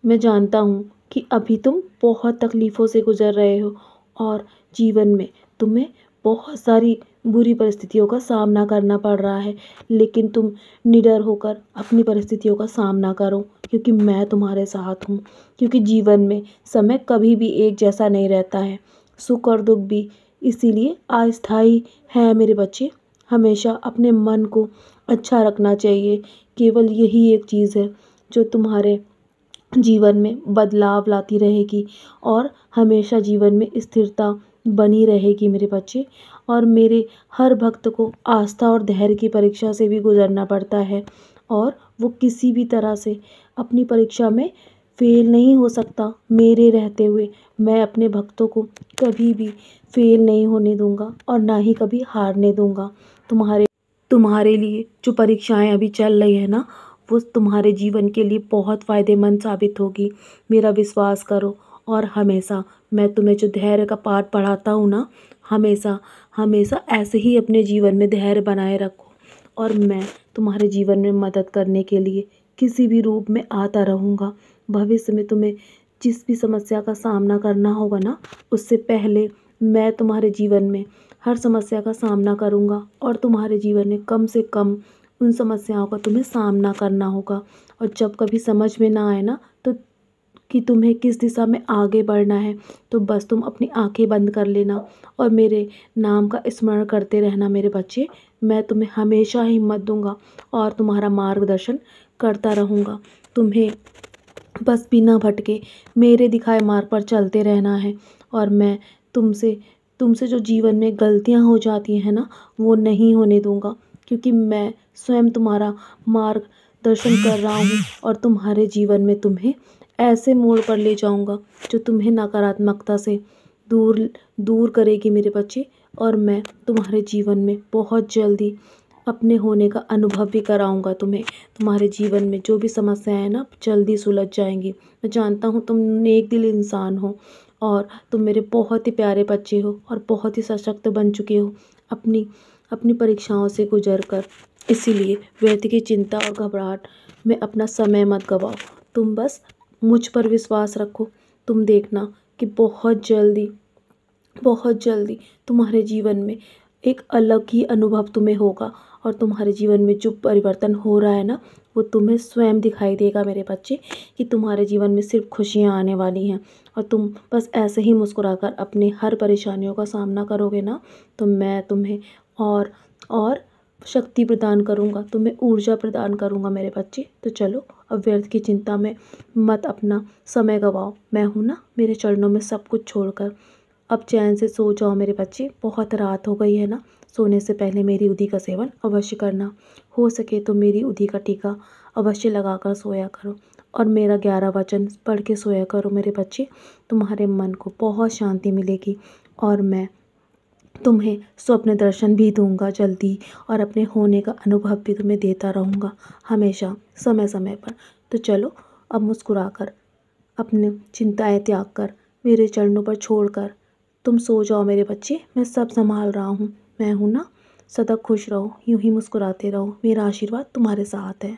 मैं जानता हूँ कि अभी तुम बहुत तकलीफ़ों से गुज़र रहे हो और जीवन में तुम्हें बहुत सारी बुरी परिस्थितियों का सामना करना पड़ रहा है। लेकिन तुम निडर होकर अपनी परिस्थितियों का सामना करो, क्योंकि मैं तुम्हारे साथ हूँ। क्योंकि जीवन में समय कभी भी एक जैसा नहीं रहता है। सुख और दुख भी इसीलिए अस्थायी है मेरे बच्चे। हमेशा अपने मन को अच्छा रखना चाहिए। केवल यही एक चीज़ है जो तुम्हारे जीवन में बदलाव लाती रहेगी और हमेशा जीवन में स्थिरता बनी रहेगी मेरे बच्चे। और मेरे हर भक्त को आस्था और धैर्य की परीक्षा से भी गुजरना पड़ता है, और वो किसी भी तरह से अपनी परीक्षा में फेल नहीं हो सकता। मेरे रहते हुए मैं अपने भक्तों को कभी भी फेल नहीं होने दूंगा और ना ही कभी हारने दूंगा। तुम्हारे तुम्हारे लिए जो परीक्षाएं अभी चल रही है ना, वो तुम्हारे जीवन के लिए बहुत फ़ायदेमंद साबित होगी। मेरा विश्वास करो। और हमेशा मैं तुम्हें जो धैर्य का पाठ पढ़ाता हूँ ना, हमेशा हमेशा ऐसे ही अपने जीवन में धैर्य बनाए रखो। और मैं तुम्हारे जीवन में मदद करने के लिए किसी भी रूप में आता रहूँगा। भविष्य में तुम्हें जिस भी समस्या का सामना करना होगा ना, उससे पहले मैं तुम्हारे जीवन में हर समस्या का सामना करूँगा और तुम्हारे जीवन में कम से कम उन समस्याओं का तुम्हें सामना करना होगा। और जब कभी समझ में ना आए ना, तो कि तुम्हें किस दिशा में आगे बढ़ना है, तो बस तुम अपनी आंखें बंद कर लेना और मेरे नाम का स्मरण करते रहना मेरे बच्चे। मैं तुम्हें हमेशा हिम्मत दूंगा और तुम्हारा मार्गदर्शन करता रहूँगा। तुम्हें बस बिना भटके मेरे दिखाए मार्ग पर चलते रहना है। और मैं तुमसे तुमसे जो जीवन में गलतियां हो जाती हैं ना, वो नहीं होने दूंगा, क्योंकि मैं स्वयं तुम्हारा मार्गदर्शन कर रहा हूँ और तुम्हारे जीवन में तुम्हें ऐसे मोड़ पर ले जाऊंगा जो तुम्हें नकारात्मकता से दूर दूर करेगी मेरे बच्चे। और मैं तुम्हारे जीवन में बहुत जल्दी अपने होने का अनुभव भी कराऊंगा तुम्हें। तुम्हारे जीवन में जो भी समस्याएं हैं ना, जल्दी सुलझ जाएंगी। मैं जानता हूँ तुम नेक दिल इंसान हो और तुम मेरे बहुत ही प्यारे बच्चे हो और बहुत ही सशक्त बन चुके हो अपनी अपनी परीक्षाओं से गुजर कर। इसीलिए व्यर्थ की चिंता और घबराहट में अपना समय मत गवाओ। तुम बस मुझ पर विश्वास रखो। तुम देखना कि बहुत जल्दी तुम्हारे जीवन में एक अलग ही अनुभव तुम्हें होगा। और तुम्हारे जीवन में जो परिवर्तन हो रहा है ना, वो तुम्हें स्वयं दिखाई देगा मेरे बच्चे, कि तुम्हारे जीवन में सिर्फ खुशियाँ आने वाली हैं। और तुम बस ऐसे ही मुस्कुराकर अपने हर परेशानियों का सामना करोगे ना, तो मैं तुम्हें और शक्ति प्रदान करूँगा, तुम्हें ऊर्जा प्रदान करूँगा मेरे बच्चे। तो चलो, अब व्यर्थ की चिंता में मत अपना समय गवाओ। मैं हूँ ना मेरे चरणों में सब कुछ छोड़कर। अब चैन से सो जाओ मेरे बच्चे, बहुत रात हो गई है ना। सोने से पहले मेरी उदी का सेवन अवश्य करना। हो सके तो मेरी उदी का टीका अवश्य लगाकर सोया करो और मेरा 11 वचन पढ़ के सोया करो मेरे बच्चे। तुम्हारे मन को बहुत शांति मिलेगी और मैं तुम्हें स्वप्न दर्शन भी दूंगा जल्दी, और अपने होने का अनुभव भी तुम्हें देता रहूँगा हमेशा समय समय पर। तो चलो, अब मुस्कुराकर अपने चिंताएं त्याग कर मेरे चरणों पर छोड़कर तुम सो जाओ मेरे बच्चे। मैं सब संभाल रहा हूँ। मैं हूँ ना। सदा खुश रहो, यूं ही मुस्कुराते रहो। मेरा आशीर्वाद तुम्हारे साथ है।